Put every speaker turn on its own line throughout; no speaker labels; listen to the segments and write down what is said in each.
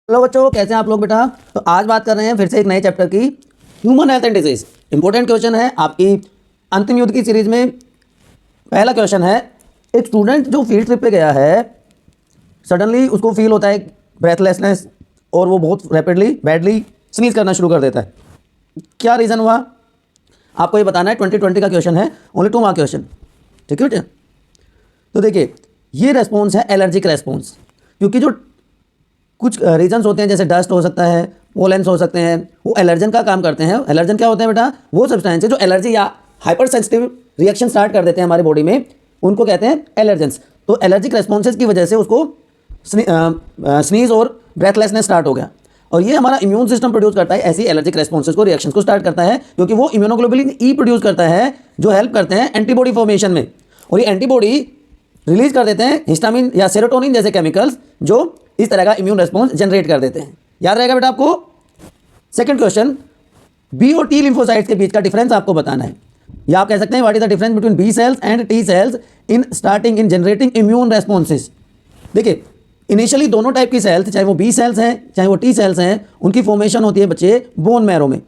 Hello बच्चों, कैसे हैं आप लोग बेटा। तो आज बात कर रहे हैं फिर से एक नए चैप्टर की, human health and disease. Important question है आपकी अंतिम युद्ध की सीरीज में। पहला क्वेश्चन है, एक स्टूडेंट जो फील्ड ट्रिप पे गया है, सडनली उसको फील होता है ब्रेथलेसनेस और वो बहुत रैपिडली बैडली स्नीज करना शुरू कर देता है। क्या रीज़न हुआ आपको ये बताना है। 2020 का क्वेश्चन है, ओनली 2 मार्क क्वेश्चन, ठीक है बेटा। तो देखिए, ये रेस्पॉन्स है एलर्जिक रेस्पॉन्स, क्योंकि जो कुछ रीजन्स होते हैं जैसे डस्ट हो सकता है, पोलेंस हो सकते हैं, वो एलर्जन का काम करते हैं। एलर्जन क्या होते हैं बेटा? वो सब्सटेंस है जो एलर्जी या हाइपर सेंसिटिव रिएक्शन स्टार्ट कर देते हैं हमारे बॉडी में, उनको कहते हैं एलर्जेंस। तो एलर्जिक रेस्पॉन्सेज की वजह से उसको स्नीज और ब्रेथलेसनेस स्टार्ट हो गया, और ये हमारा इम्यून सिस्टम प्रोड्यूस करता है ऐसी एलर्जिक रेस्पॉन्सेज को, रिएक्शंस को स्टार्ट करता है, क्योंकि वो इम्यूनोग्लोबुलिन ई प्रोड्यूस करता है जो हेल्प करते हैं एंटीबॉडी फॉर्मेशन में, और ये एंटीबॉडी रिलीज कर देते हैं हिस्टामिन या सेरोटोनिन जैसे केमिकल्स जो इस तरह का इम्यून रेस्पॉन्स जनरेट कर देते हैं। याद रहेगा बेटा आपको। सेकंड क्वेश्चन, बी और टी लिम्फोसाइट्स के बीच का डिफरेंस आपको बताना है, या आप कह सकते हैं what is the difference between B cells and T cells in starting in generating immune responses. देखिए, इनिशियली दोनों टाइप की सेल्स, चाहे वो बी सेल्स हैं चाहे वो टी सेल्स हैं, उनकी फॉर्मेशन होती है बच्चे बोन मैरो में।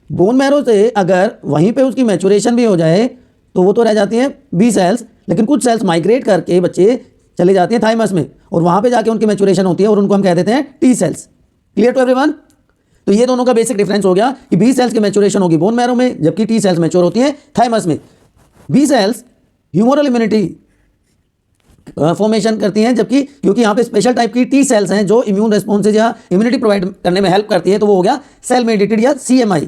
बोन मैरो से अगर वहीं पे उसकी मैचुरेशन भी हो जाए तो वो तो रह जाती हैं बी सेल्स, लेकिन कुछ सेल्स माइग्रेट करके बच्चे चले जाती हैं थाइमस में, और वहाँ पे जाके उनकी मैचुरेशन होती है, और उनको हम कह देते हैं T cells. Clear to everyone? तो ये दोनों का बेसिक डिफरेंस हो गया कि बी सेल्स की मैचुरेशन होगी बोन मैरो में, जबकि टी सेल्स मैच्योर होती हैं थाइमस में। B cells humoral immunity formation करती हैं, जबकि क्योंकि यहाँ पे स्पेशल टाइप की टी सेल्स हैं जो इम्यून रेस्पॉन्सेज या इम्यूनिटी प्रोवाइड करने में हेल्प करती है, तो वो हो गया सेल मेडिएटेड या CMI।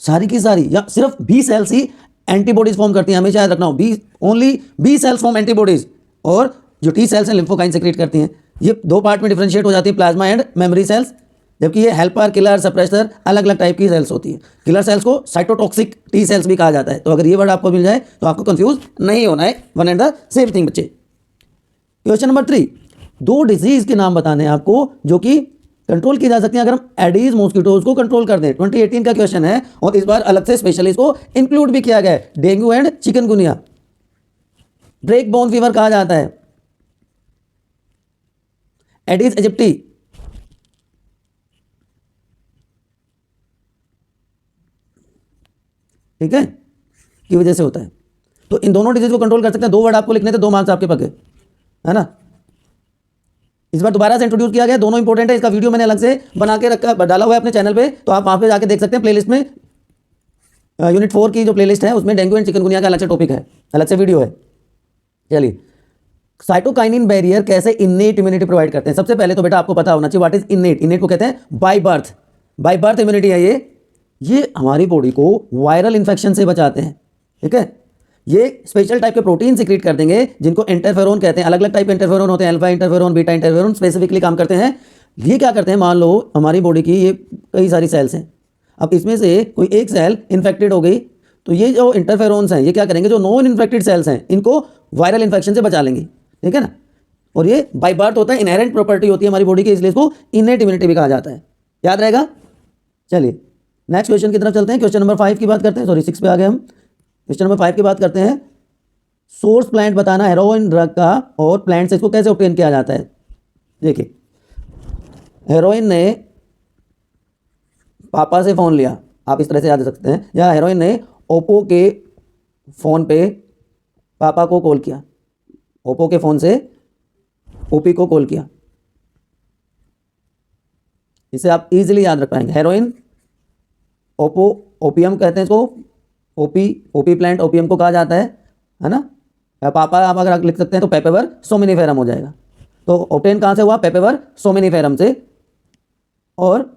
सारी की सारी या सिर्फ बी सेल्स ही एंटीबॉडीज फॉर्म करती हैं, हमेशा याद रखना हो। Only B cells form antibodies, और जो टी सेल्स हैं लिम्फोकाइन सेक्रेट करती हैं। ये 2 पार्ट में डिफरेंशिएट हो जाती है, प्लाज्मा एंड मेमोरी सेल्स, जबकि ये हेल्पर, किलर, सप्रेसर अलग अलग टाइप की सेल्स होती है। किलर सेल्स को साइटोटॉक्सिक टी सेल्स भी कहा जाता है। तो अगर ये वर्ड आपको मिल जाए तो आपको कंफ्यूज नहीं होना है, one and the same thing बच्चे। क्वेश्चन नंबर 3, 2 डिजीज के नाम बताने हैं आपको जो कि कंट्रोल की जा सकती है अगर हम एडीज मॉस्किटोज को कंट्रोल कर दें। 2018 का क्वेश्चन है, और इस बार अलग से स्पेशली इसको इंक्लूड भी किया गया है। Dengue and chikungunya, break bone fever कहा जाता है, एडीज इजिप्टी, ठीक है, की वजह से होता है। तो इन दोनों डिजीज को कंट्रोल कर सकते हैं। 2 वर्ड आपको लिखने थे, 2 मार्क्स आपके पके, है ना। इस बार दोबारा से इंट्रोड्यूस किया गया, दोनों इंपॉर्टेंट है। इसका वीडियो मैंने अलग से बना के रखा, डाला हुआ है अपने चैनल पे, तो आप वहाँ पे जाके देख सकते हैं। प्लेलिस्ट में यूनिट 4 की जो प्लेलिस्ट है उसमें डेंगू एंड चिकनगुनिया का अलग से टॉपिक है, अलग से वीडियो है। चलिए, साइटोकाइनिन बैरियर कैसे इनेट इम्यूनिटी प्रोवाइड करते हैं। सबसे पहले तो बेटा आपको पता होना चाहिए व्हाट इज इनेट। इनेट को कहते हैं by birth, by birth immunity है ये हमारी बॉडी को वायरल इन्फेक्शन से बचाते हैं, ठीक है। ये स्पेशल टाइप के प्रोटीन सिक्रीट कर देंगे जिनको इंटरफेरोन कहते हैं। अलग अलग टाइप के इंटरफेरोन होते हैं, alpha interferon, beta interferon specifically काम करते हैं। ये क्या करते हैं, मान लो हमारी बॉडी की ये कई सारी सेल्स हैं, अब इसमें से कोई एक सेल इन्फेक्टेड हो गई, तो ये जो इंटरफेरोन्स हैं ये क्या करेंगे, जो नॉन इन्फेक्टेड सेल्स हैं इनको वायरल इन्फेक्शन से बचा लेंगे, ठीक है ना। और ये बाय बर्थ होता है, इनहेरेंट प्रॉपर्टी होती है हमारी बॉडी की, इसलिए इसको इनेट इम्यूनिटी भी कहा जाता है। याद रहेगा। चलिए नेक्स्ट क्वेश्चन की तरफ चलते हैं। क्वेश्चन नंबर 5 की बात करते हैं, सॉरी 6 पे आ गए हम। क्वेश्चन नंबर 5 की बात करते हैं। सोर्स प्लांट बताना हेरोइन ड्रग का, और प्लांट से इसको कैसे ऑब्टेन किया जाता है। देखिए, हेरोइन ने पापा से फ़ोन लिया, आप इस तरह से याद रख सकते हैं, या हेरोइन ने ओप्पो के फ़ोन पे पापा को कॉल किया, ओप्पो के फ़ोन से ओपी को कॉल किया। इसे आप इजीली याद रख पाएंगे। हेरोइन, ओप्पो, ओपियम कहते हैं इसको, ओपी प्लांट ओपियम को कहा जाता है ना। पापा आप अगर लिख सकते हैं तो पेपेवर सोमिनिफेरम हो जाएगा। तो ऑब्टेन कहाँ से हुआ, पेपेवर सोमिनिफेरम से। और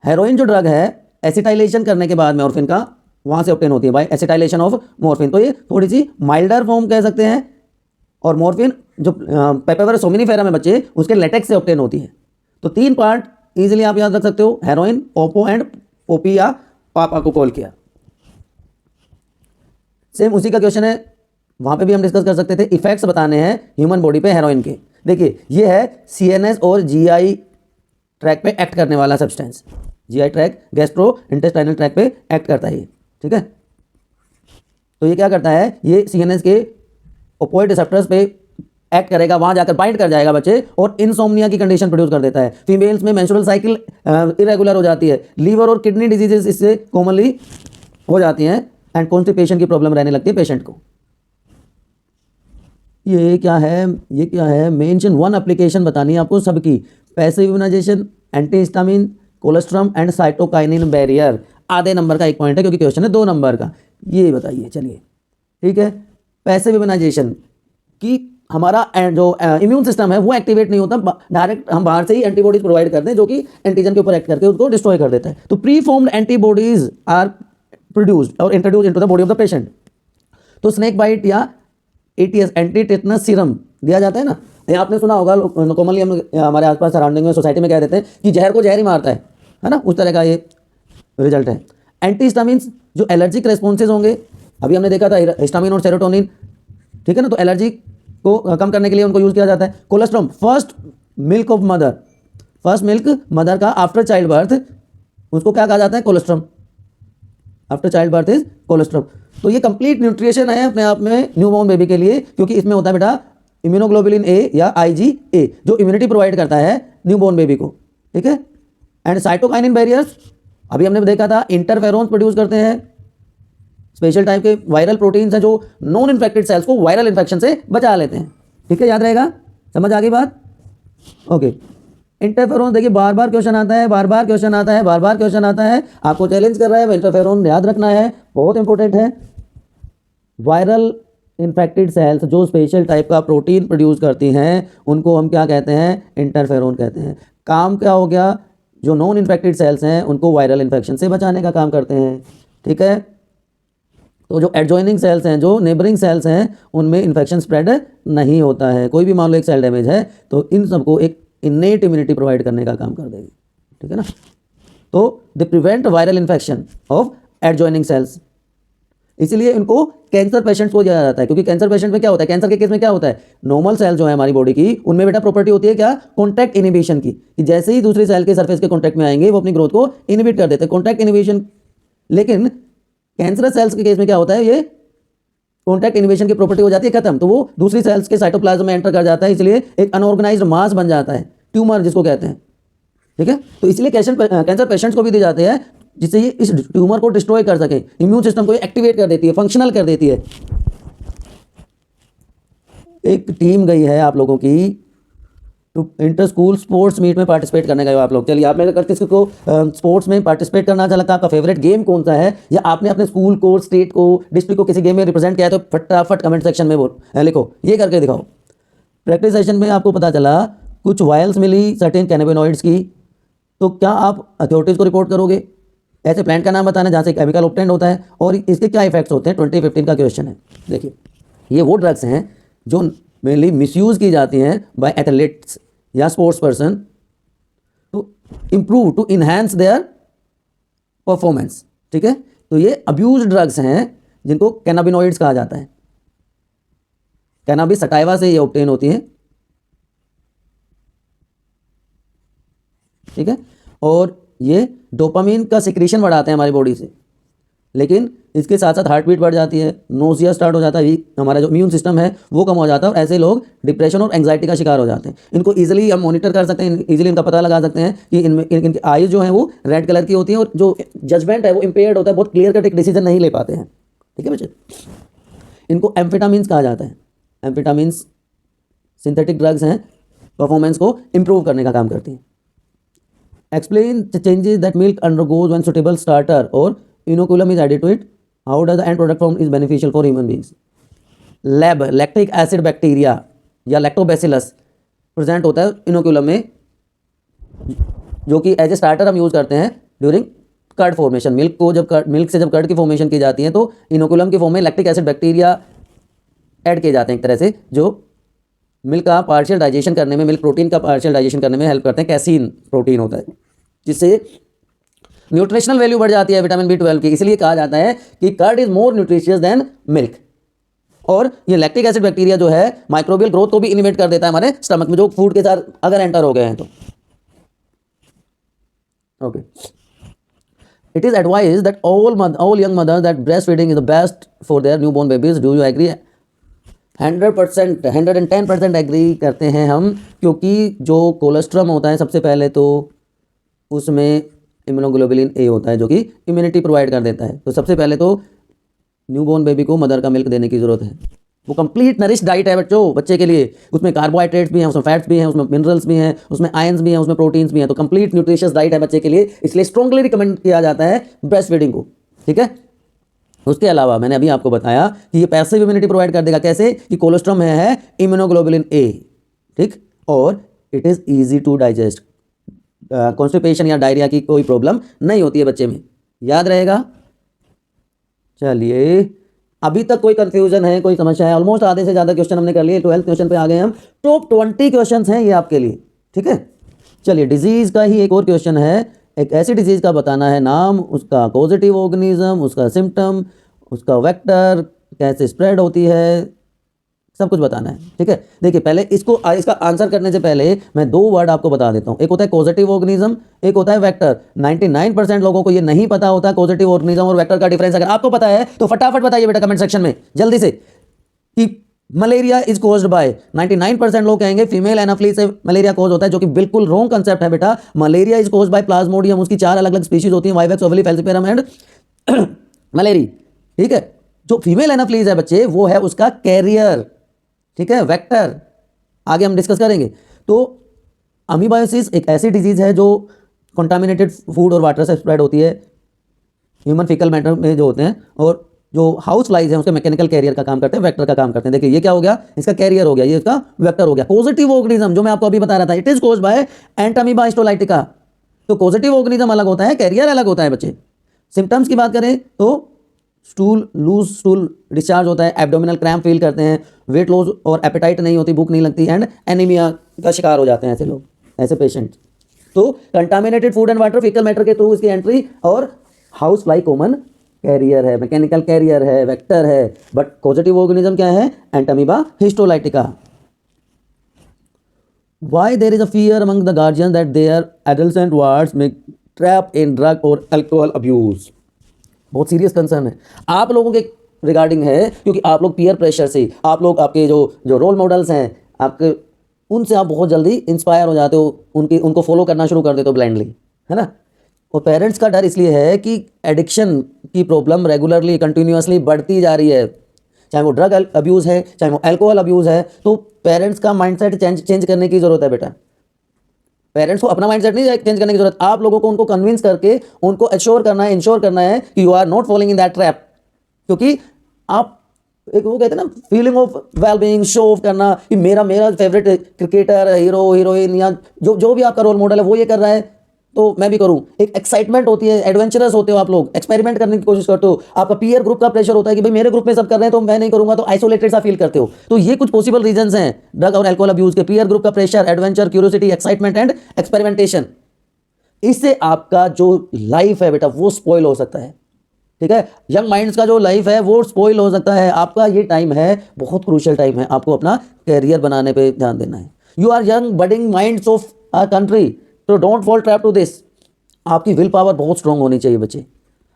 हेरोइन जो ड्रग है, एसिटाइलेशन करने के बाद मॉर्फिन का वहाँ से ऑब्टेन होती है बाय एसिटाइलेशन ऑफ मॉर्फिन। तो ये थोड़ी सी माइल्डर फॉर्म कह सकते हैं। और मॉर्फिन जो पेपेवर सोमिनिफेरम है बच्चे, उसके लेटेक्स से ऑब्टेन होती है। तो 3 पार्ट इजीली आप याद रख सकते हो, हेरोइन, ओप्पो एंड ओपी, या पापा को कॉल किया। सेम उसी का क्वेश्चन है, वहाँ पे भी हम डिस्कस कर सकते थे। इफेक्ट्स बताने हैं ह्यूमन बॉडी पे हेरोइन के। देखिए, ये है CNS और GI ट्रैक पे एक्ट करने वाला substance. GI track, gastro intestinal tract पे एक्ट करता है ये, ठीक है। तो ये क्या करता है, ये CNS के ओपोइड रिसेप्टर्स पे एक्ट करेगा, वहां जाकर बाइंड कर जाएगा बच्चे और इनसोम्निया की कंडीशन प्रोड्यूस कर देता है। फीमेल्स में मेंस्ट्रुअल साइकिल इरेगुलर हो जाती है, लीवर और किडनी डिजीजेस इससे कॉमनली हो जाती हैं एंड कॉन्स्टिपेशन की प्रॉब्लम रहने लगती है पेशेंट को। ये क्या है मेंशन वन एप्लीकेशन बतानी है आपको सबकी। Passive immunization, anti histamine, colostrum and cytokinin barrier. आधे नंबर का एक पॉइंट है क्योंकि क्वेश्चन है 2 नंबर का। ये बताइए चलिए, ठीक है। पैसिव इम्यूनाइजेशन की हमारा जो इम्यून सिस्टम है वो एक्टिवेट नहीं होता, डायरेक्ट हम बाहर से ही एंटीबॉडीज प्रोवाइड करते हैं जो कि एंटीजन के ऊपर एक्ट करके उसको डिस्ट्रॉय कर देता है। तो pre formed antibodies are produced और introduced into the body of the patient. तो स्नेक बाइट या एटीएस, एंटी टेटनस सीरम दिया जाता है ना। ये आपने सुना होगा, कॉमनली हम हमारे आसपास सराउंडिंग में सोसाइटी में कह देते हैं कि जहर को जहर ही मारता है ना, उस तरह का ये रिजल्ट है। एंटी हिस्टामिन्स जो एलर्जिक रेस्पॉन्सेज होंगे, अभी हमने देखा था हिस्टामिन और सेरोटोनिन, ठीक है ना, तो एलर्जी को कम करने के लिए उनको यूज़ किया जाता है। Colostrum, first milk of mother, first milk mother का आफ्टर चाइल्ड बर्थ, उसको क्या कहा जाता है? Colostrum. After child birth is colostrum. तो ये कंप्लीट न्यूट्रिशन है अपने आप में न्यूबॉर्न बेबी के लिए, क्योंकि इसमें होता है बेटा इम्यूनोग्लोबुलिन ए या IgA जो इम्यूनिटी प्रोवाइड करता है न्यूबॉर्न बेबी को, ठीक है। एंड साइटोकाइनिन बैरियर्स, अभी हमने देखा था इंटरफेरोन्स प्रोड्यूस करते हैं, स्पेशल टाइप के वायरल प्रोटीन्स हैं जो नॉन इन्फेक्टेड सेल्स को वायरल इन्फेक्शन से बचा लेते हैं, ठीक है। याद रहेगा, समझ आ गई बात? ओके। इंटरफेरोन देखिए बार बार क्वेश्चन आता है, बार बार क्वेश्चन आता है, बार बार क्वेश्चन आता है, आपको चैलेंज कर रहा है, इंटरफेरोन याद रखना है, बहुत इंपॉर्टेंट है। वायरल इन्फेक्टेड सेल्स जो स्पेशल टाइप का प्रोटीन प्रोड्यूस करती हैं उनको हम क्या कहते हैं? इंटरफेरोन कहते हैं। काम क्या हो गया? जो नॉन इन्फेक्टेड सेल्स हैं उनको वायरल इन्फेक्शन से बचाने का काम करते हैं, ठीक है। तो जो एडजॉइनिंग सेल्स हैं, जो नेबरिंग सेल्स हैं, उनमें इन्फेक्शन स्प्रेड नहीं होता है। कोई भी मान लो एक सेल डैमेज है तो इन सबको एक इनेट इम्यूनिटी प्रोवाइड करने का काम कर देगी, ठीक है ना। तो they prevent viral infection of adjoining cells, इसीलिए इनको कैंसर पेशेंट्स को दिया जाता है। क्योंकि कैंसर पेशेंट में क्या होता है, कैंसर के केस में क्या होता है, नॉर्मल सेल जो है हमारी बॉडी की, उनमें बेटा प्रॉपर्टी होती है क्या? कॉन्टैक्ट इनिबिशन की, कि जैसे ही दूसरी सेल के सरफेस के कॉन्टैक्ट में आएंगे वो अपनी ग्रोथ को इनिबिट कर देते हैं, कॉन्टैक्ट इनिबिशन। लेकिन कैंसरस सेल्स के केस में क्या होता है, ये कॉन्टैक्ट इनिबिशन की प्रॉपर्टी हो जाती है खत्म, तो वो दूसरी सेल्स के साइटोप्लाज्म में एंटर कर जाता है, इसलिए एक अनऑर्गेनाइज्ड मास बन जाता है, ट्यूमर जिसको कहते हैं, ठीक है। तो इसलिए कैंसर पेशेंट्स को भी दी जाते हैं जिससे ये इस ट्यूमर को डिस्ट्रॉय कर सके, इम्यून सिस्टम को एक्टिवेट कर देती है, फंक्शनल कर देती है। एक टीम गई है आप लोगों की तो इंटर स्कूल स्पोर्ट्स मीट में पार्टिसिपेट करने गए हो आप लोग। चलिए, आप में किसी को स्पोर्ट्स में पार्टिसिपेट करना अच्छा लगता है? आपका फेवरेट गेम कौन सा है, या आपने अपने स्कूल को, स्टेट को, डिस्ट्रिक्ट को किसी गेम में रिप्रेजेंट किया है? तो फटाफट कमेंट सेक्शन में लिखो, ये करके दिखाओ। प्रैक्टिस सेशन में आपको पता चला कुछ वायल्स मिली सर्टेन कैनाबिनॉइड्स की, तो क्या आप अथॉरिटीज़ को रिपोर्ट करोगे? ऐसे प्लांट का नाम बताना जहाँ से केमिकल ऑब्टेंड होता है और इसके क्या इफेक्ट्स होते हैं। 2015 का क्वेश्चन है। देखिए, ये वो ड्रग्स हैं जो मेनली मिसयूज़ की जाती हैं बाय एथलीट्स या sports person to improve, to enhance their performance, ठीक है। तो ये अब्यूज ड्रग्स हैं जिनको कैनाबिनॉइड्स कहा जाता है। कैनाबिस सटाइवा से ये ऑब्टेन होती हैं, ठीक है। और ये डोपामिन का सिक्रीशन बढ़ाते हैं हमारी बॉडी से, लेकिन इसके साथ साथ हार्ट बीट बढ़ जाती है, नोजिया स्टार्ट हो जाता है, हमारा जो इम्यून सिस्टम है वो कम हो जाता है और ऐसे लोग डिप्रेशन और एंग्जाइटी का शिकार हो जाते हैं। इनको इजीली हम मॉनिटर कर सकते हैं, इजीली इनका पता लगा सकते हैं कि इनमें इनकी आईज जो है वो रेड कलर की होती है और जो जजमेंट है वो इम्पेयर्ड होता है, बहुत क्लियर कट एक डिसीजन नहीं ले पाते हैं, ठीक है बच्चे। इनको एम्फेटामिन्स कहा जाता है। एम्फेटामिन्स सिंथेटिक ड्रग्स हैं, परफॉर्मेंस को इम्प्रूव करने का काम करती हैं। Explain the changes that milk undergoes when suitable starter or inoculum is added to it. How does the end product form is beneficial for human beings? Lactic acid bacteria या lactobacillus present होता है inoculum में, जो कि as a starter हम use करते हैं during curd formation. Milk से जब कर्ड की फॉर्मेशन की जाती है तो इनोकुलम की फॉर्म में लैक्टिक एसिड बैक्टीरिया ऐड किए जाते हैं एक तरह से, जो मिल्क का पार्शियल डाइजेशन करने में, मिल्क प्रोटीन का पार्शियल डाइजेशन करने में हेल्प करते हैं। कैसीन प्रोटीन होता है जिससे न्यूट्रिशनल वैल्यू बढ़ जाती है विटामिन B12 की। इसलिए कहा जाता है कि curd is more nutritious than milk. और ये लैक्टिक एसिड बैक्टीरिया जो है माइक्रोबियल ग्रोथ को भी इनिबिट कर देता है हमारे स्टमक में, जो फूड के साथ अगर एंटर हो गए हैं तो। Okay, it is advise that all young mothers that breast feeding is the best for their newborn babies. Do you agree? 100%, 110% agree करते हैं हम, क्योंकि जो कोलेस्ट्रम होता है सबसे पहले तो उसमें इम्यूनोग्लोबुलिन ए होता है जो कि इम्यूनिटी प्रोवाइड कर देता है। तो सबसे पहले तो न्यूबॉर्न बेबी को मदर का मिल्क देने की ज़रूरत है। वो कंप्लीट नरिश डाइट है बच्चों, बच्चे के लिए। उसमें कार्बोहाइड्रेट्स भी हैं, उसमें फैट्स भी हैं, उसमें मिनरल्स भी हैं, उसमें आयंस भी हैं, उसमें प्रोटीन्स भी हैं। तो कंप्लीट न्यूट्रिशियस डाइट है बच्चे के लिए, इसलिए स्ट्रांगली रिकमेंड किया जाता है ब्रेस्ट फीडिंग को। ठीक है। उसके अलावा मैंने अभी आपको बताया कि ये पैसिव इम्यूनिटी प्रोवाइड कर देगा। कैसे? कि कोलेस्ट्रॉम है इम्यूनोग्लोबुलिन ए, ठीक, और it is easy to digest. Constipation या डायरिया की कोई प्रॉब्लम नहीं होती है बच्चे में। याद रहेगा? चलिए, अभी तक कोई कंफ्यूजन है, कोई समस्या है? ऑलमोस्ट आधे से ज़्यादा क्वेश्चन हमने कर लिए। 12th क्वेश्चन पे आ गए हम। टॉप 20 क्वेश्चन हैं ये आपके लिए। ठीक है। चलिए, डिजीज़ का ही एक और क्वेश्चन है। एक ऐसी डिजीज़ का बताना है नाम, उसका पॉजिटिव ऑर्गेनिज्म, उसका सिम्टम, उसका वेक्टर, कैसे स्प्रेड होती है, सब कुछ बताना है। ठीक है। देखिए, पहले इसका आंसर करने से पहले मैं दो वर्ड आपको बता देता हूँ। एक होता है पॉजिटिव ऑर्गेनिज्म, एक होता है वेक्टर। 99% लोगों को ये नहीं पता होता पॉजिटिव ऑर्गेनिज्म और वेक्टर का डिफरेंस। अगर आपको पता है तो फटाफट बताइए बेटा कमेंट सेक्शन में जल्दी से कि मलेरिया इज कोज्ड बाय। 99% लोग कहेंगे फीमेल एनाफ्लीज से मलेरिया कोज होता है, जो कि बिल्कुल रॉन्ग कंसेप्ट है बेटा। Malaria is caused by Plasmodium. उसकी 4 अलग अलग स्पीशीज होती हैं, वाइवेक्स, ओवली, फैल्सिपेरम एंड मलेरी। ठीक है। जो फीमेल एनाफ्लीज है बच्चे, वो है उसका कैरियर। ठीक है, वेक्टर आगे हम डिस्कस करेंगे। तो अमीबायोसिस एक ऐसी डिजीज है जो कंटामिनेटेड फूड और वाटर से स्प्रेड होती है, ह्यूमन फीकल मैटर में जो होते हैं, और जो हाउस फ्लाइज हैं उसके मैकेनिकल कैरियर का काम करते हैं, वेक्टर का काम करते हैं। देखिए, ये क्या हो गया? इसका कैरियर हो गया, ये इसका वेक्टर हो गया। पॉजिटिव ऑर्गेनिज्म जो मैं आपको अभी बता रहा था, it is caused by Entamoeba histolytica. तो पॉजिटिव ऑर्गेनिज्म अलग होता है, कैरियर अलग होता है बच्चे। सिम्टम्स की बात करें तो स्टूल, लूज स्टूल डिस्चार्ज होता है, एब्डोमिनल क्रैम्प फील करते हैं, वेट लॉस और एपेटाइट नहीं होती, भूख नहीं लगती, एंड एनीमिया का शिकार हो जाते हैं ऐसे लोग, ऐसे पेशेंट। तो contaminated food and water, faecal matter के थ्रू इसकी एंट्री, और हाउस फ्लाई कॉमन कैरियर है, मैकेनिकल कैरियर है, वेक्टर है। बट पॉजिटिव ऑर्गेनिज्म क्या है? Entamoeba histolytica. Why there is a fear among the guardians that their adolescent wards may trap in drug or alcohol abuse? बहुत serious concern है आप लोगों के रिगार्डिंग है, क्योंकि आप लोग पीयर प्रेशर से, आप लोग आपके जो रोल मॉडल्स हैं आपके, उनसे आप बहुत जल्दी इंस्पायर हो जाते हो, उनको फॉलो करना शुरू कर देते हो ब्लाइंडली, है ना। और पेरेंट्स का डर इसलिए है कि एडिक्शन की प्रॉब्लम रेगुलरली कंटिन्यूसली बढ़ती जा रही है, चाहे वो ड्रग अब्यूज़ है, चाहे वो अल्कोहल अब्यूज़ है। तो पेरेंट्स का माइंडसेट चेंज करने की ज़रूरत है बेटा। पेरेंट्स को अपना माइंडसेट नहीं चेंज करने की जरूरत, आप लोगों को उनको कन्विंस करके उनको एश्योर करना है, इंश्योर करना है कि you are not following in that trap. क्योंकि आप एक वो कहते हैं ना, feeling of well being, show off करना कि मेरा फेवरेट क्रिकेटर, हीरो, हीरोइन, या जो भी आपका रोल मॉडल है वो ये कर रहा है तो मैं भी करूं। एक एक्साइटमेंट होती है, एडवेंचरस होते हो आप लोग, एक्सपेरिमेंट करने की कोशिश करते हो। आपका पीयर ग्रुप का प्रेशर होता है कि भाई मेरे ग्रुप में सब कर रहे हैं तो मैं नहीं करूंगा, तो आइसोलेटेड सा फील करते हो। तो ये कुछ पॉसिबल रीजंस हैं ड्रग और अल्कोहल अब्यूज के। पीयर ग्रुप का pressure, adventure, curiosity, excitement and experimentation, इससे आपका जो लाइफ है बेटा वो स्पॉइल हो सकता है। ठीक है, यंग माइंड्स का जो लाइफ है वो स्पॉइल हो सकता है। आपका ये टाइम है, बहुत क्रूशियल टाइम है, आपको अपना कैरियर बनाने पे ध्यान देना है। You are young budding minds of our country, तो don't fall trap to this. आपकी विल पावर बहुत स्ट्रांग होनी चाहिए बच्चे।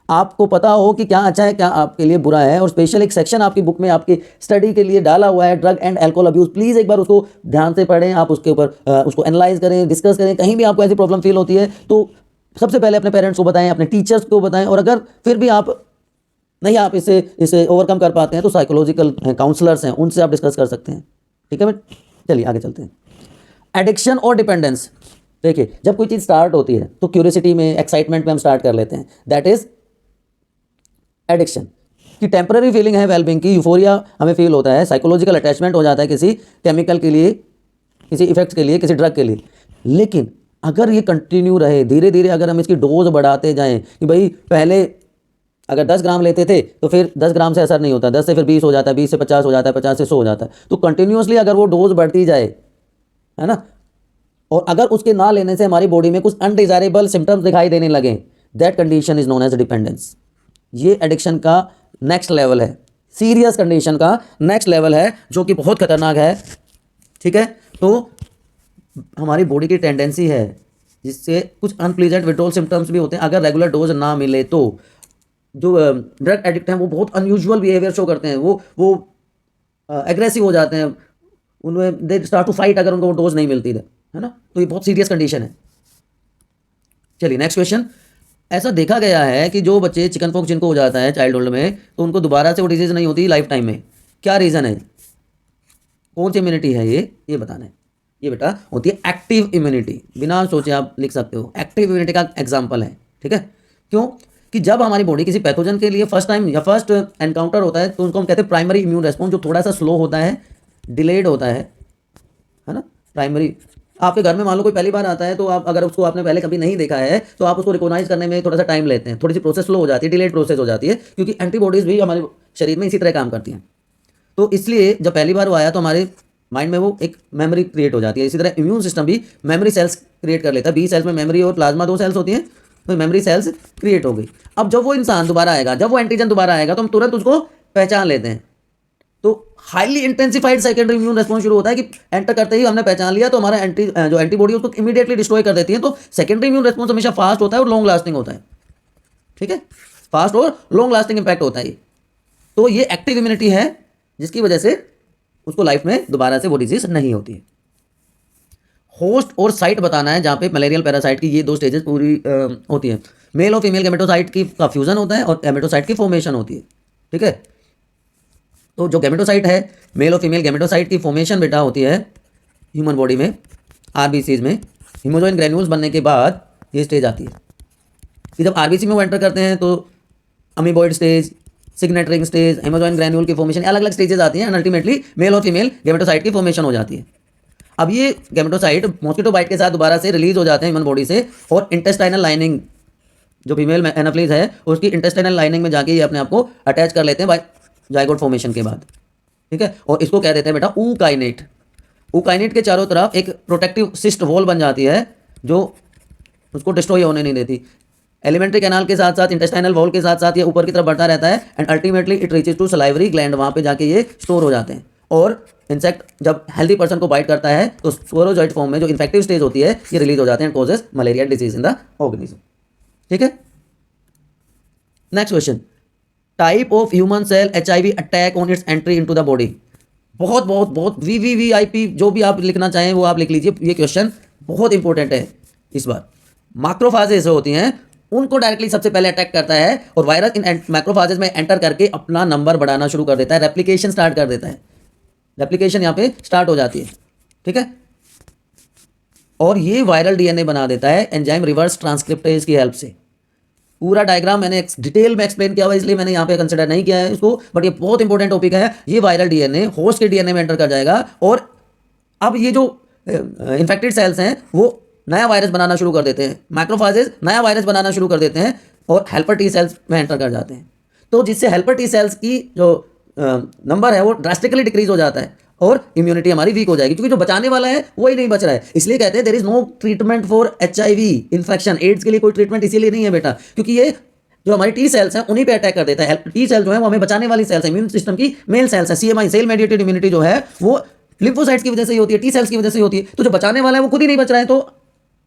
आपको पता हो कि क्या अच्छा है, क्या आपके लिए बुरा है, और स्पेशल एक सेक्शन आपकी बुक में आपकी स्टडी के लिए डाला हुआ है, drug and alcohol abuse. Please एक बार उसको ध्यान से पढ़ें, आप उसके ऊपर उसको एनालाइज करें, डिस्कस करें। कहीं भी आपको ऐसी प्रॉब्लम फील होती है तो सबसे पहले अपने पेरेंट्स को बताएं, अपने टीचर्स को बताएं, और अगर फिर भी आप इसे ओवरकम कर पाते हैं तो साइकोलॉजिकल काउंसलर्स हैं, उनसे आप डिस्कस कर सकते हैं। ठीक है बेटा, चलिए आगे चलते हैं। एडिक्शन और डिपेंडेंस। देखिए, जब कोई चीज़ स्टार्ट होती है तो क्यूरियोसिटी में, एक्साइटमेंट में हम स्टार्ट कर लेते हैं, दैट इज एडिक्शन की टेम्पररी फीलिंग है, वेलबींग की, यूफोरिया हमें फील होता है, साइकोलॉजिकल अटैचमेंट हो जाता है किसी केमिकल के लिए, किसी इफेक्ट्स के लिए, किसी ड्रग के लिए। लेकिन अगर ये कंटिन्यू रहे, धीरे धीरे अगर हम इसकी डोज बढ़ाते जाएं कि भाई पहले अगर 10 ग्राम लेते थे तो फिर 10 ग्राम से असर नहीं होता, 10 से फिर 20 हो जाता है, 20 से 50 हो जाता है, 50 से 100 हो जाता है। तो कंटिन्यूसली अगर वो डोज बढ़ती जाए, है ना, और अगर उसके ना लेने से हमारी बॉडी में कुछ अनडिजायरेबल सिम्टम्स दिखाई देने लगे, that condition is known as dependence. ये एडिक्शन का नेक्स्ट लेवल है, सीरियस कंडीशन का नेक्स्ट लेवल है, जो कि बहुत खतरनाक है। ठीक है, तो हमारी बॉडी की टेंडेंसी है जिससे कुछ अनप्लीजेंट विड्रॉल सिम्टम्स भी होते हैं अगर रेगुलर डोज ना मिले तो। जो ड्रग एडिक्ट हैं वो बहुत अनयूजुअल बिहेवियर शो करते हैं, वो एग्रेसिव हो जाते हैं, उनमें दे स्टार्ट टू फाइट अगर उनको वो डोज नहीं मिलती है ना, तो ये बहुत सीरियस कंडीशन है। चलिए नेक्स्ट क्वेश्चन। ऐसा देखा गया है कि जो बच्चे चिकन पॉक्स जिनको हो जाता है चाइल्डहुड में, तो उनको दोबारा से वो डिजीज नहीं होती लाइफ टाइम में। क्या रीज़न है, कौन सी इम्यूनिटी है ये बताना है। ये बेटा होती है एक्टिव इम्यूनिटी, बिना सोचे आप लिख सकते हो, एक्टिव इम्यूनिटी का एग्जाम्पल है। ठीक है, क्यों कि जब हमारी बॉडी किसी पैथोजन के लिए फर्स्ट टाइम या फर्स्ट एनकाउंटर होता है, तो उनको हम कहते हैं प्राइमरी इम्यून रेस्पॉन्स, जो थोड़ा सा स्लो होता है, डिलेड होता है ना। प्राइमरी, आपके घर में मान लो कोई पहली बार आता है, तो आप अगर उसको आपने पहले कभी नहीं देखा है, तो आप उसको रिकॉग्नाइज करने में थोड़ा सा टाइम लेते हैं, थोड़ी सी प्रोसेस स्लो हो जाती है, डिलेड प्रोसेस हो जाती है, क्योंकि एंटीबॉडीज भी हमारे शरीर में इसी तरह काम करती हैं। तो इसलिए जब पहली बार वो आया तो हमारे माइंड में वो एक मेमोरी क्रिएट हो जाती है। इसी तरह इम्यून सिस्टम भी मेमोरी सेल्स क्रिएट कर लेता है। 20 सेल्स में मेमोरी और प्लाज्मा 2 सेल्स होती हैं, तो मेमोरी सेल्स क्रिएट हो गई। अब जब वो इंसान दोबारा आएगा, जब वो एंटीजन दोबारा आएगा, तो हम तुरंत उसको पहचान लेते हैं। तो highly intensified secondary immune response शुरू होता है कि एंटर करते ही हमने पहचान लिया, तो हमारा जो एंटीबॉडी उसको इमीडिएटली डिस्ट्रॉय कर देती है। तो सेकेंडरी इम्यून रेस्पॉन्स हमेशा फास्ट होता है और लॉन्ग लास्टिंग होता है। ठीक है, फास्ट और लॉन्ग लास्टिंग इंपैक्ट होता है। तो ये एक्टिव इम्यूनिटी है, जिसकी वजह से उसको लाइफ में दोबारा से वो डिजीज नहीं होती है। होस्ट और साइट बताना है, जहाँ पे मलेरियल पैरासाइट की ये 2 स्टेजेस पूरी होती है। मेल और फीमेल गैमेटोसाइट की का फ्यूजन होता है और गैमेटोसाइट की फॉर्मेशन होती है। ठीक है, तो जो गैमेटोसाइट है, मेल और फीमेल गैमेटोसाइट की फॉर्मेशन बेटा होती है ह्यूमन बॉडी में, आरबीसीज में हीमोजोइन ग्रेन्यूल्स बनने के बाद ये स्टेज आती है। कि जब आरबीसी में वो एंटर करते हैं तो amoeboid stage, signet ring stage, hemozoin granule की फॉर्मेशन, अलग अलग स्टेजेस आती हैं, एंड अल्टीमेटली मेल और फीमेल गैमेटोसाइट की फॉर्मेशन हो जाती है। अब ये गैमेटोसाइट मॉस्किटो बाइट के साथ दोबारा से रिलीज हो जाते हैं ह्यूमन बॉडी से, और इंटेस्टाइनल लाइनिंग जो फीमेल एनाफ्लीज है उसकी इंटेस्टाइनल लाइनिंग में जाके ये अपने आप को अटैच कर लेते हैं जाइगोट फॉर्मेशन के बाद। ठीक है, और इसको कह देते हैं बेटा ऊकाइनेट। ऊकाइनेट के चारों तरफ एक प्रोटेक्टिव सिस्ट वॉल बन जाती है, जो उसको डिस्ट्रॉय होने नहीं देती। एलिमेंट्री कैनाल के साथ साथ इंटेस्टाइनल वॉल के साथ साथ ये ऊपर की तरफ बढ़ता रहता है, and ultimately it reaches to salivary gland, वहाँ पे जाके ये स्टोर हो जाते हैं। और इंसेक्ट जब हेल्दी पर्सन को बाइट करता है, तो स्पोरोजॉइट फॉर्म में जो इन्फेक्टिव स्टेज होती है, ये रिलीज हो जाते हैं, causes malaria disease in the organism. ठीक है, next question. Type of human cell HIV attack on its entry into the body. बहुत बहुत बहुत VVVIP जो भी आप लिखना चाहें वो आप लिख लीजिए, ये क्वेश्चन बहुत इंपॉर्टेंट है इस बार। मैक्रोफेजेस जो होती हैं उनको डायरेक्टली सबसे पहले अटैक करता है, और वायरस इन मैक्रोफेजेस में एंटर करके अपना नंबर बढ़ाना शुरू कर देता है, रेप्लिकेशन स्टार्ट कर देता है, रेप्लिकेशन यहाँ पे स्टार्ट हो जाती है। ठीक है, और ये वायरल DNA बना देता है एंजाइम रिवर्स ट्रांसक्रिप्टेज की हेल्प से। पूरा डायग्राम मैंने डिटेल में एक्सप्लेन किया हुआ, इसलिए मैंने यहाँ पे कंसिडर नहीं किया है इसको, बट ये बहुत इंपॉर्टेंट टॉपिक है। ये वायरल DNA होस्ट के DNA में एंटर कर जाएगा, और अब ये जो इन्फेक्टेड सेल्स हैं वो नया वायरस बनाना शुरू कर देते हैं, मैक्रोफेजेस नया वायरस बनाना शुरू कर देते हैं, और हेल्पर T सेल्स में एंटर कर जाते हैं। तो जिससे हेल्पर T सेल्स की जो नंबर है वो ड्रास्टिकली डिक्रीज हो जाता है, और इम्यूनिटी हमारी वीक हो जाएगी, क्योंकि जो बचाने वाला है वही नहीं बच रहा है। इसलिए कहते हैं there is no treatment for HIV infection. AIDS के लिए कोई ट्रीटमेंट इसीलिए नहीं है बेटा, क्योंकि ये जो हमारी T सेल्स हैं उन्हीं पे अटैक कर देता है। T सेल्स जो है वो हमें बचाने वाली सेल्स है, इम्यून सिस्टम की मेल सेल्स है। CMI सेल मेडिएटेड इम्यूनिटी जो है वो लिम्फोसाइट्स की वजह से ही होती है, T सेल्स की वजह से होती है। तो जो बचाने वाला है वो खुद ही नहीं बच रहा है, तो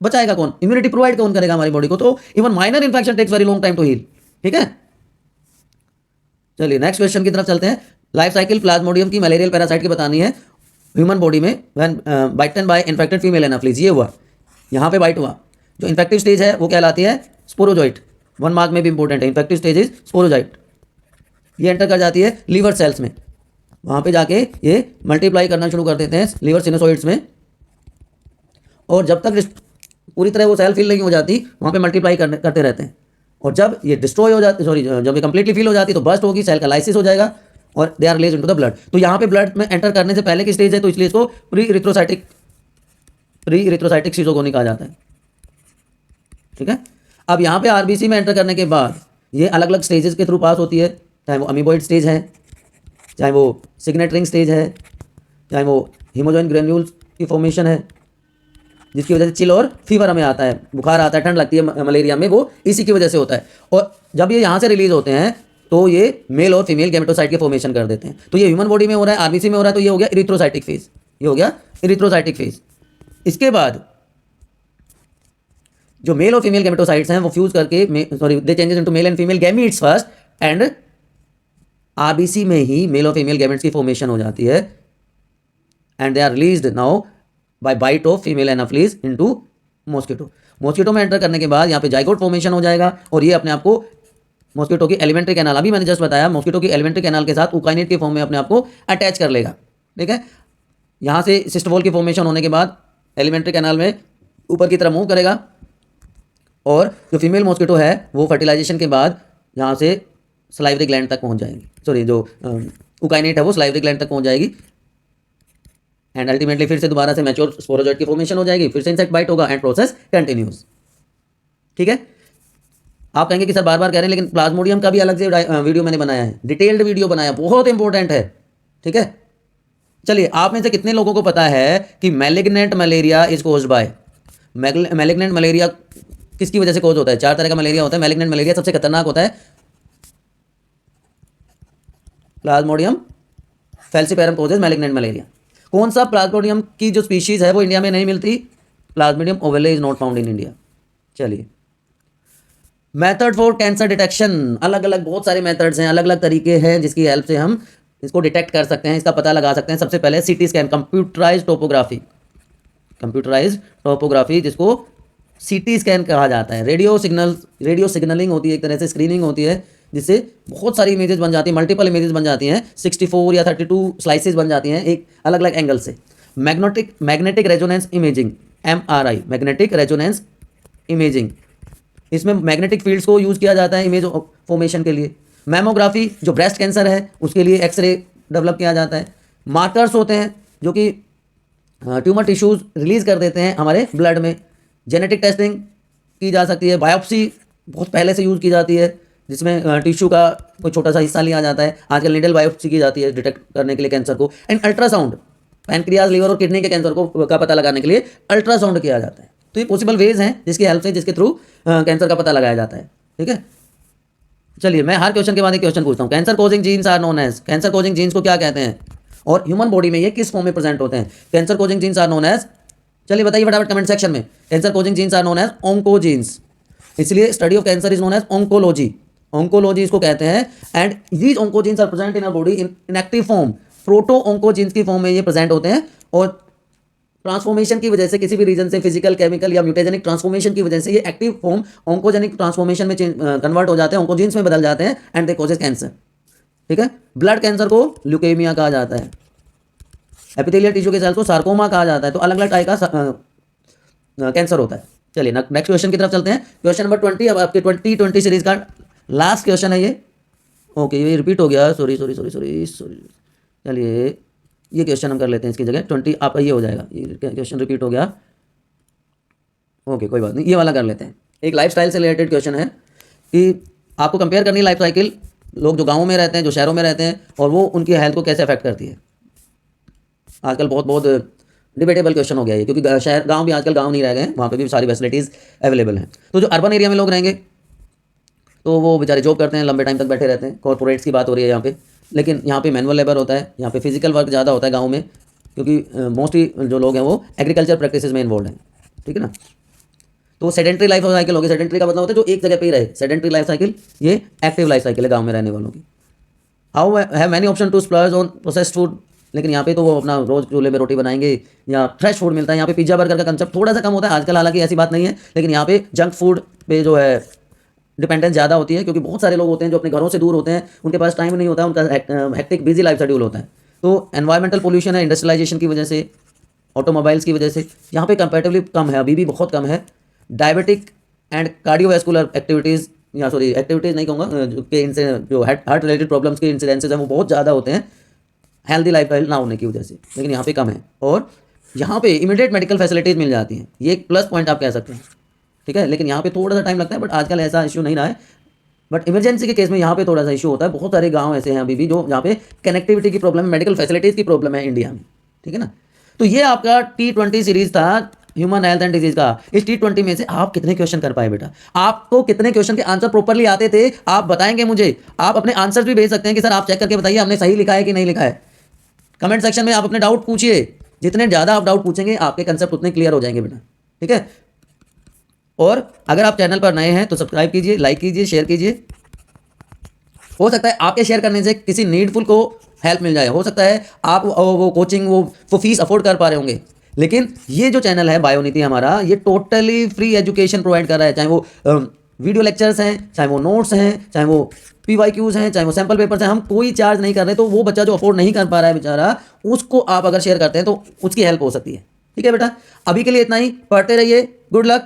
बचाएगा कौन, इम्यूनिटी प्रोवाइड कौन करेगा हमारी बॉडी को। तो even minor infection takes very long time to heal. ठीक है, चलिए नेक्स्ट क्वेश्चन की तरफ चलते हैं। लाइफ साइकिल प्लाज्मोडियम की मलेरियल पैरासाइट की बतानी है ह्यूमन बॉडी में when bitten by infected female anopheles. ये हुआ, यहाँ पे बाइट हुआ। जो इन्फेक्टिव स्टेज है वो कहलाती है स्पोरोजॉइट। 1 मार्क में भी इंपॉर्टेंट है, इन्फेक्टिव स्टेज इज स्पोरोजॉइट। ये एंटर कर जाती है लीवर सेल्स में, वहाँ पे जाके ये मल्टीप्लाई करना शुरू कर देते हैं लीवर सिनोसॉइड्स में, और जब तक पूरी तरह वो सेल फिल नहीं हो जाती वहाँ पे मल्टीप्लाई करते रहते हैं। और जब ये डिस्ट्रॉय हो जाती, जब ये कंप्लीटली फिल हो जाती तो बस्ट होगी, सेल का लाइसिस हो जाएगा, और they are release into the blood. तो यहाँ पे ब्लड में एंटर करने से पहले की स्टेज है, तो इसलिए इसको प्री इरिथ्रोसाइटिक सीज़ोगोनी कहा जाता है। ठीक है, अब यहाँ पे आरबीसी में एंटर करने के बाद ये अलग अलग स्टेजेस के थ्रू पास होती है, चाहे वो अमीबॉइड स्टेज है, चाहे वो सिग्नेट रिंग स्टेज है, चाहे वो हीमोजोइन ग्रेन्यूल्स की फॉर्मेशन है, जिसकी वजह से चिल और फीवर हमें आता है, बुखार आता है, ठंड लगती है मलेरिया में, वो इसी की वजह से होता है। और जब ये यहाँ से रिलीज होते हैं तो ये मेल और फीमेल गैमेटोसाइट के फॉर्मेशन कर देते हैं। तो ये ह्यूमन बॉडी में हो रहा है, आरबीसी में हो रहा है, तो ये हो गया इरिथ्रोसाइटिक फेज, ये हो गया इरिथ्रोसाइटिक फेज। इसके बाद जो मेल और फीमेल गैमेटोसाइट्स हैं वो फ्यूज करके they changes into male and female gametes first, and RBC में ही मेल और फीमेल गैमेट्स की फॉर्मेशन हो जाती है and they are released now by bite of female anopheles into mosquito. Mosquito में एंटर करने के बाद यहाँ पे जाइगोट फॉर्मेशन हो जाएगा और ये अपने आप को मॉस्किटो की एलिमेंट्री कैनाल, अभी मैंने जस्ट बताया, मॉस्किटो की एलिमेंट्री कैनाल के साथ उकाइनेट के फॉर्म में अपने आप को अटैच कर लेगा। ठीक है, यहाँ से सिस्ट वॉल की फॉर्मेशन होने के बाद एलिमेंट्री कैनाल में ऊपर की तरफ मूव करेगा और जो फीमेल मॉस्किटो है वो फर्टिलाइजेशन के बाद यहाँ से सलाइवरी ग्लैंड तक पहुँच जाएगी, सॉरी जो उकाइनेट है वो सलाइवरी ग्लैंड तक पहुँच जाएगी एंड अल्टीमेटली फिर से दोबारा से मैच्योर स्पोरोजोइट की फॉर्मेशन हो जाएगी, फिर से इंसेक्ट बाइट होगा एंड प्रोसेस कंटिन्यूस। ठीक है, आप कहेंगे कि सर बार बार कह रहे हैं, लेकिन प्लाज्मोडियम का भी अलग से वीडियो मैंने बनाया है, डिटेल्ड वीडियो बनाया, बहुत इंपॉर्टेंट है। ठीक है, चलिए आप में से कितने लोगों को पता है कि malignant malaria is caused by, malignant malaria किसकी वजह से कोज होता है? 4 तरह का मलेरिया होता है, मैलिग्नेंट मलेरिया सबसे खतरनाक होता है Plasmodium falciparum causes malignant malaria. कौन सा प्लाज्मोडियम की जो स्पीशीज है वो इंडिया में नहीं मिलती? Plasmodium ovale is not found in India. चलिए, मेथड फॉर कैंसर डिटेक्शन, अलग अलग बहुत सारे मेथड्स हैं, अलग अलग तरीके हैं जिसकी हेल्प से हम इसको डिटेक्ट कर सकते हैं, इसका पता लगा सकते हैं। सबसे पहले CT scan, computerise topography, computerise topography जिसको सीटी स्कैन कहा जाता है। रेडियो सिग्नलिंग होती है, एक तरह से स्क्रीनिंग होती है जिससे बहुत सारी इमेजेस बन जाती हैं, मल्टीपल इमेजेस बन जाती हैं, 64 या 32 स्लाइसेस बन जाती हैं एक अलग अलग एंगल से। Magnetic resonance imaging, MRI, magnetic resonance imaging, इसमें मैग्नेटिक फील्ड्स को यूज़ किया जाता है इमेज फॉर्मेशन के लिए। मैमोग्राफी जो ब्रेस्ट कैंसर है उसके लिए एक्सरे डेवलप किया जाता है। मार्कर्स होते हैं जो कि ट्यूमर टिश्यूज रिलीज कर देते हैं हमारे ब्लड में। जेनेटिक टेस्टिंग की जा सकती है। बायोप्सी बहुत पहले से यूज़ की जाती है जिसमें टिश्यू का कोई छोटा सा हिस्सा लिया जाता है। आजकल नीडल बायोप्सी की जाती है डिटेक्ट करने के लिए कैंसर को। एंड अल्ट्रासाउंड, पैनक्रियाज, लीवर और किडनी के कैंसर को का पता लगाने के लिए अल्ट्रासाउंड किया जाता है। तो ये पॉसिबल वेज हैं जिसकी हेल्प से, जिसके थ्रू कैंसर का पता लगाया जाता है। ठीक है, चलिए मैं हर क्वेश्चन के बाद एक क्वेश्चन पूछता हूँ। Cancer causing genes are known as, cancer causing genes को क्या कहते हैं और ह्यूमन बॉडी में ये किस फॉर्म में प्रेजेंट होते हैं? Cancer causing genes are known as, चलिए बताइए फटाफट कमेंट सेक्शन में। Cancer causing genes are known as oncogenes, इसलिए study of cancer is known as oncology, oncology इसको कहते हैं। And these oncogenes are present in our body inactive form, proto oncogenes की form में ये present होते हैं और ट्रांसफॉर्मेशन की वजह से, किसी भी रीजन से फिजिकल, केमिकल या म्यूटेजेनिक ट्रांसफॉर्मेशन की वजह से ये एक्टिव फॉर्म ऑन्कोजेनिक ट्रांसफॉर्मेशन में कन्वर्ट हो जाते हैं, ऑन्कोजीन्स में बदल जाते हैं एंड दे कॉजेज कैंसर। ठीक है, ब्लड कैंसर को ल्यूकेमिया कहा जाता है, एपिथेलियल टिश्यू के सेल्स को सार्कोमा कहा जाता है। तो अलग अलग टाइप का कैंसर होता है। चलिए नेक्स्ट क्वेश्चन की तरफ चलते हैं। क्वेश्चन नंबर 20, अब आपके 2020 सीरीज का लास्ट क्वेश्चन है ये। ओके, ये रिपीट हो गया, सॉरी। चलिए ये क्वेश्चन हम कर लेते हैं इसकी जगह 20, आप ये हो जाएगा, ये क्वेश्चन रिपीट हो गया। ओके कोई बात नहीं, ये वाला कर लेते हैं। एक लाइफस्टाइल से रिलेटेड क्वेश्चन है कि आपको कंपेयर करनी लाइफ साइकिल, लोग जो गाँवों में रहते हैं, जो शहरों में रहते हैं, और वो उनकी हेल्थ को कैसे अफेक्ट करती है। आजकल बहुत डिबेटेबल क्वेश्चन हो गया है क्योंकि शहर गांव भी आजकल गांव नहीं रह गए हैं, वहाँ पे भी सारी फैसिलिटीज़ अवेलेबल हैं। तो जो अर्बन एरिया में लोग रहेंगे तो वो बेचारे जॉब करते हैं, लंबे टाइम तक बैठे रहते हैं, कॉर्पोरेट्स की बात हो रही है यहाँ पे। लेकिन यहाँ पे मैनुअल लेबर होता है, यहाँ पे फिजिकल वर्क ज़्यादा होता है गाँव में, क्योंकि मोस्टली जो लोग हैं वो एग्रीकल्चर प्रैक्टिसेस में इन्वॉल्व हैं। ठीक है ना, तो सेडेंट्री लाइफ साइकिल होगी। सेडेंट्री का मतलब होता है जो एक जगह पे ही रहे, सेडेंट्री लाइफ साइकिल। ये एक्टिव लाइफ साइकिल है गाँव में रहने वालों की। How have many option to splurge on processed food, लेकिन यहाँ पे तो वो अपना रोज चूल्हे में रोटी बनाएंगे या फ्रेश फूड मिलता है। यहाँ पे पिज्जा बर्गर का कंसेप्ट थोड़ा सा कम होता है आजकल, हालांकि ऐसी बात नहीं है, लेकिन यहाँ पे जंक फूड पे जो है डिपेंडेंस ज़्यादा होती है, क्योंकि बहुत सारे लोग होते हैं जो अपने घरों से दूर होते हैं, उनके पास टाइम नहीं होता, उनका हेक्टिक बिजी लाइफ शेड्यूल होता है। तो एनवायरमेंटल पोल्यूशन है, इंडस्ट्रियलाइजेशन की वजह से, ऑटोमोबाइल्स की वजह से यहाँ पे कंपेरेटिवली कम है, अभी भी बहुत कम है। डायबिटिक एंड कार्डियोवैस्कुलर एक्टिविटीज़, या सॉरी एक्टिविटीज़ नहीं कहूँगा, इनसे जो हार्ट रिलेटेड प्रॉब्लम्स के इंसिडेंसेज हैं वो बहुत ज़्यादा होते हैं हेल्दी लाइफस्टाइल ना होने की वजह से, लेकिन यहाँ पे कम है। और यहाँ पे इमीडिएट मेडिकल फैसिलिटीज़ मिल जाती हैं, ये एक प्लस पॉइंट आप कह सकते हैं। ठीक है, लेकिन यहाँ पे थोड़ा सा टाइम लगता है, बट आजकल ऐसा इशू नहीं रहा है। बट इमरजेंसी के केस में यहाँ पे थोड़ा सा इशू होता है। बहुत सारे गाँव ऐसे हैं अभी भी जो यहाँ पे कनेक्टिविटी की प्रॉब्लम है, मेडिकल फैसिलिटीज़ की प्रॉब्लम है इंडिया में। ठीक है ना, तो ये आपका T20 सीरीज था ह्यूमन हेल्थ एंड डिजीज का। इस T20 में से आप कितने क्वेश्चन कर पाए बेटा? आपको कितने क्वेश्चन के आंसर प्रॉपरली आते थे आप बताएंगे मुझे। आप अपने आंसर भी भेज सकते हैं कि सर आप चेक करके बताइए हमने सही लिखा है कि नहीं लिखा है। कमेंट सेक्शन में आप अपने डाउट पूछिए, जितने ज़्यादा आप डाउट पूछेंगे आपके कंसेप्ट उतने क्लियर हो जाएंगे बेटा। ठीक है, और अगर आप चैनल पर नए हैं तो सब्सक्राइब कीजिए, लाइक कीजिए, शेयर कीजिए हो सकता है आपके शेयर करने से किसी नीडफुल को हेल्प मिल जाए, हो सकता है आप वो कोचिंग वो फीस अफोर्ड कर पा रहे होंगे। लेकिन ये जो चैनल है बायोनीति हमारा, ये टोटली फ्री एजुकेशन प्रोवाइड कर रहा है, चाहे वो वीडियो लेक्चर्स हैं, चाहे वो नोट्स हैं, चाहे वो PYQs हैं, चाहे वो सैम्पल पेपर्स हैं, हम कोई चार्ज नहीं कर रहे। तो वो बच्चा जो अफोर्ड नहीं कर पा रहा है बेचारा, उसको आप अगर शेयर करते हैं तो उसकी हेल्प हो सकती है। ठीक है बेटा, अभी के लिए इतना ही, पढ़ते रहिए, गुड लक।